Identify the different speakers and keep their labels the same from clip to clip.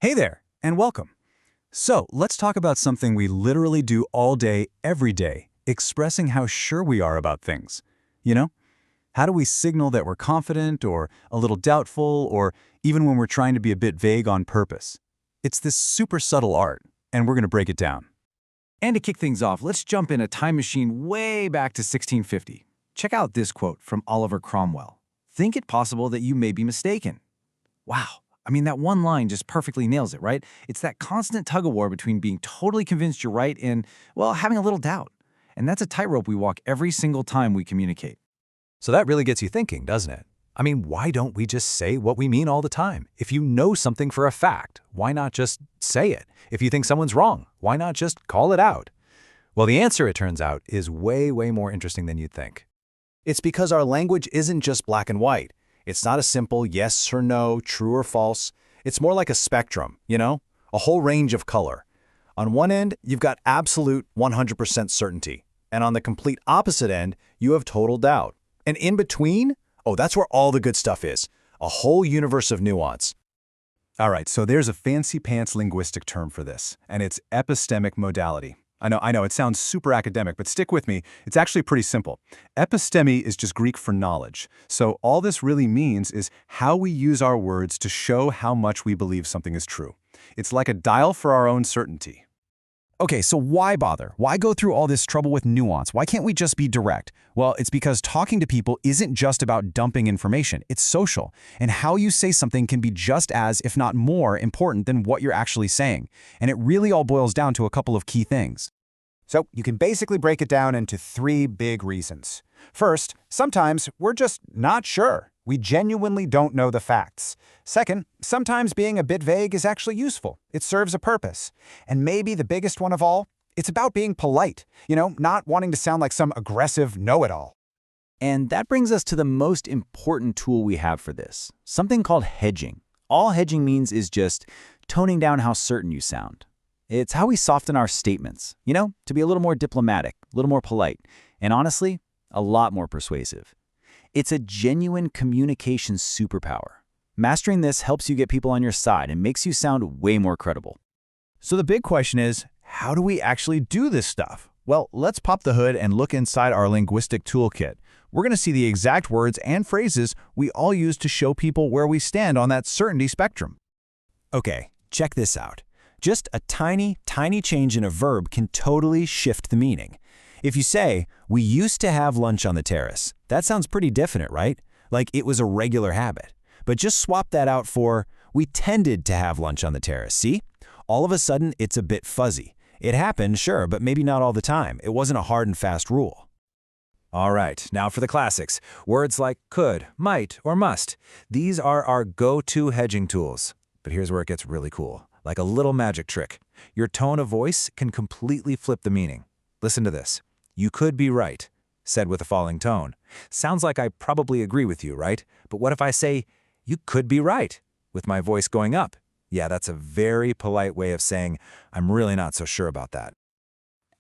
Speaker 1: Hey there, and welcome. So, let's talk about something we literally do all day, every day, expressing how sure we are about things. You know? How do we signal that we're confident, or a little doubtful, or even when we're trying to be a bit vague on purpose? It's this super subtle art, and we're going to break it down.
Speaker 2: And to kick things off, let's jump in a time machine way back to 1650. Check out this quote from Oliver Cromwell. "Think it possible that you may be mistaken." Wow. I mean, that one line just perfectly nails it, right? It's that constant tug-of-war between being totally convinced you're right and, well, having a little doubt. And that's a tightrope we walk every single time we communicate.
Speaker 1: So that really gets you thinking, doesn't it? I mean, why don't we just say what we mean all the time? If you know something for a fact, why not just say it? If you think someone's wrong, why not just call it out? Well, the answer, it turns out, is way more interesting than you'd think. It's because our language isn't just black and white. It's not a simple yes or no, true or false. It's more like a spectrum, a whole range of color. On one end, you've got absolute 100% certainty. And on the complete opposite end, you have total doubt. And in between, that's where all the good stuff is. A whole universe of nuance. All right, so there's a fancy pants linguistic term for this, and it's epistemic modality. I know, it sounds super academic, but stick with me. It's actually pretty simple. Episteme is just Greek for knowledge. So all this really means is how we use our words to show how much we believe something is true. It's like a dial for our own certainty.
Speaker 3: Okay, so why bother? Why go through all this trouble with nuance? Why can't we just be direct? Well, it's because talking to people isn't just about dumping information. It's social. And how you say something can be just as, if not more, important than what you're actually saying. And it really all boils down to a couple of key things.
Speaker 4: So you can basically break it down into three big reasons. First, sometimes we're just not sure. We genuinely don't know the facts. Second, sometimes being a bit vague is actually useful. It serves a purpose. And maybe the biggest one of all, it's about being polite, not wanting to sound like some aggressive know-it-all.
Speaker 2: And that brings us to the most important tool we have for this, something called hedging. All hedging means is just toning down how certain you sound. It's how we soften our statements, to be a little more diplomatic, a little more polite, and honestly, a lot more persuasive. It's a genuine communication superpower. Mastering this helps you get people on your side and makes you sound way more credible.
Speaker 3: So the big question is, how do we actually do this stuff? Well, let's pop the hood and look inside our linguistic toolkit. We're going to see the exact words and phrases we all use to show people where we stand on that certainty spectrum.
Speaker 1: Okay, check this out. Just a tiny change in a verb can totally shift the meaning. If you say, "We used to have lunch on the terrace," that sounds pretty definite, right? Like it was a regular habit. But just swap that out for, "We tended to have lunch on the terrace," see? All of a sudden, it's a bit fuzzy. It happened, sure, but maybe not all the time. It wasn't a hard and fast rule. All right, now for the classics. Words like could, might, or must. These are our go-to hedging tools. But here's where it gets really cool. Like a little magic trick. Your tone of voice can completely flip the meaning. Listen to this. "You could be right," said with a falling tone. Sounds like I probably agree with you, right? But what if I say, "You could be right," with my voice going up? Yeah, that's a very polite way of saying, I'm really not so sure about that.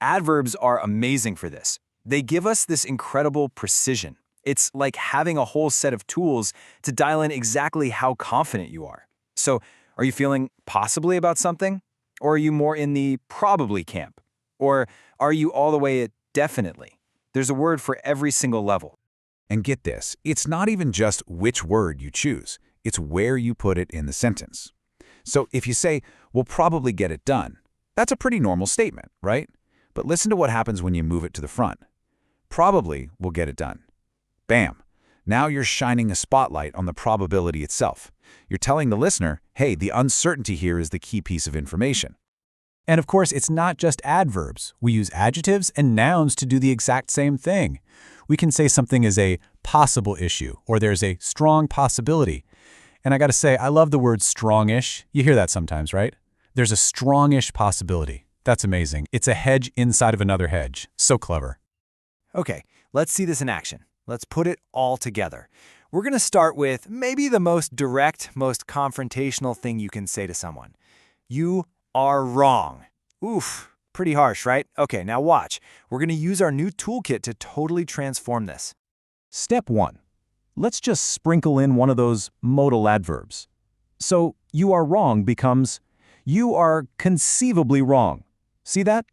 Speaker 1: Adverbs are amazing for this. They give us this incredible precision. It's like having a whole set of tools to dial in exactly how confident you are. So, are you feeling possibly about something? Or are you more in the probably camp? Or are you all the way at definitely? There's a word for every single level.
Speaker 3: And get this, it's not even just which word you choose. It's where you put it in the sentence. So if you say, "We'll probably get it done," that's a pretty normal statement, right? But listen to what happens when you move it to the front. Probably will get it done. Bam. Now you're shining a spotlight on the probability itself. You're telling the listener, hey, the uncertainty here is the key piece of information.
Speaker 1: And of course, it's not just adverbs. We use adjectives and nouns to do the exact same thing. We can say something is a possible issue, or there's a strong possibility. And I gotta say, I love the word strongish. You hear that sometimes, right? There's a strongish possibility. That's amazing. It's a hedge inside of another hedge. So clever.
Speaker 2: Okay, let's see this in action. Let's put it all together. We're going to start with maybe the most direct, most confrontational thing you can say to someone. You are wrong. Oof, pretty harsh, right? Okay, now watch. We're going to use our new toolkit to totally transform this.
Speaker 1: Step 1. Let's just sprinkle in one of those modal adverbs. So, "you are wrong" becomes,
Speaker 2: You are conceivably wrong. See that?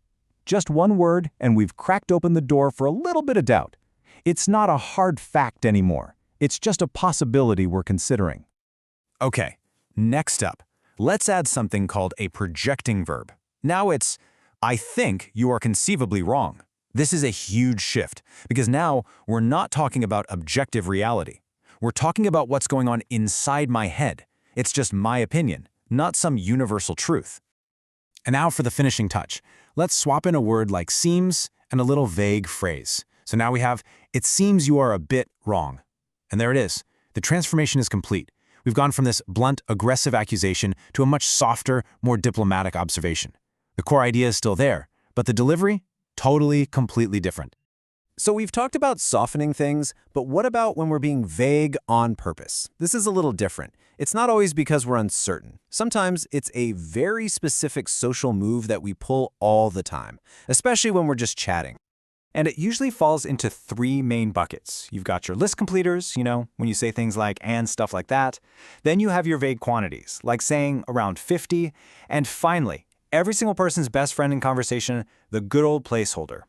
Speaker 2: Just one word, and we've cracked open the door for a little bit of doubt. It's not a hard fact anymore. It's just a possibility we're considering.
Speaker 1: Okay, next up, let's add something called a projecting verb. Now it's, I think you are conceivably wrong. This is a huge shift, because now we're not talking about objective reality. We're talking about what's going on inside my head. It's just my opinion, not some universal truth. And now for the finishing touch. Let's swap in a word like seems and a little vague phrase. So now we have, it seems you are a bit wrong. And there it is. The transformation is complete. We've gone from this blunt, aggressive accusation to a much softer, more diplomatic observation. The core idea is still there, but the delivery? Totally, completely different.
Speaker 2: So we've talked about softening things, but what about when we're being vague on purpose? This is a little different. It's not always because we're uncertain. Sometimes it's a very specific social move that we pull all the time, especially when we're just chatting. And it usually falls into three main buckets. You've got your list completers, when you say things like and stuff like that. Then you have your vague quantities, like saying around 50. And finally, every single person's best friend in conversation, the good old placeholder.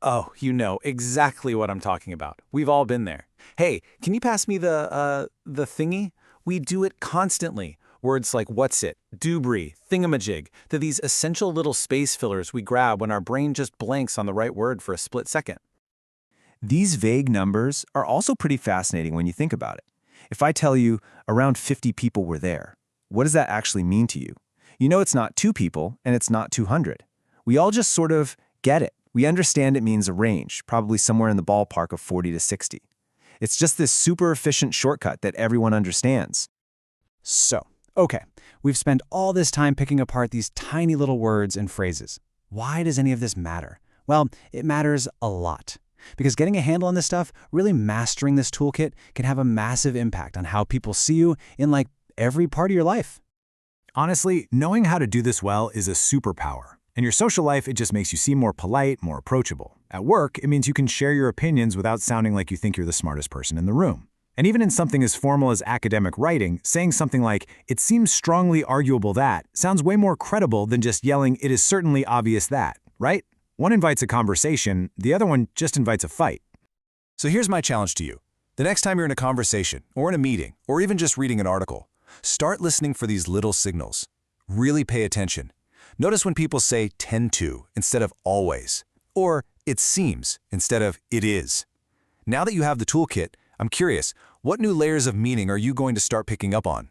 Speaker 2: Oh, you know exactly what I'm talking about. We've all been there. Hey, can you pass me the thingy? We do it constantly. Words like what's it, doobry, thingamajig, they're these essential little space fillers we grab when our brain just blanks on the right word for a split second. These vague numbers are also pretty fascinating when you think about it. If I tell you around 50 people were there, what does that actually mean to you? You know it's not 2 people and it's not 200. We all just sort of get it. We understand it means a range, probably somewhere in the ballpark of 40 to 60. It's just this super efficient shortcut that everyone understands. So, okay, we've spent all this time picking apart these tiny little words and phrases. Why does any of this matter? Well, it matters a lot. Because getting a handle on this stuff, really mastering this toolkit, can have a massive impact on how people see you in like every part of your life.
Speaker 3: Honestly, knowing how to do this well is a superpower. In your social life, it just makes you seem more polite, more approachable. At work, it means you can share your opinions without sounding like you think you're the smartest person in the room. And even in something as formal as academic writing, saying something like, it seems strongly arguable that, sounds way more credible than just yelling, it is certainly obvious that, right? One invites a conversation, the other one just invites a fight.
Speaker 1: So here's my challenge to you. The next time you're in a conversation, or in a meeting, or even just reading an article, start listening for these little signals. Really pay attention. Notice when people say tend to instead of always, or it seems instead of it is. Now that you have the toolkit, I'm curious, what new layers of meaning are you going to start picking up on?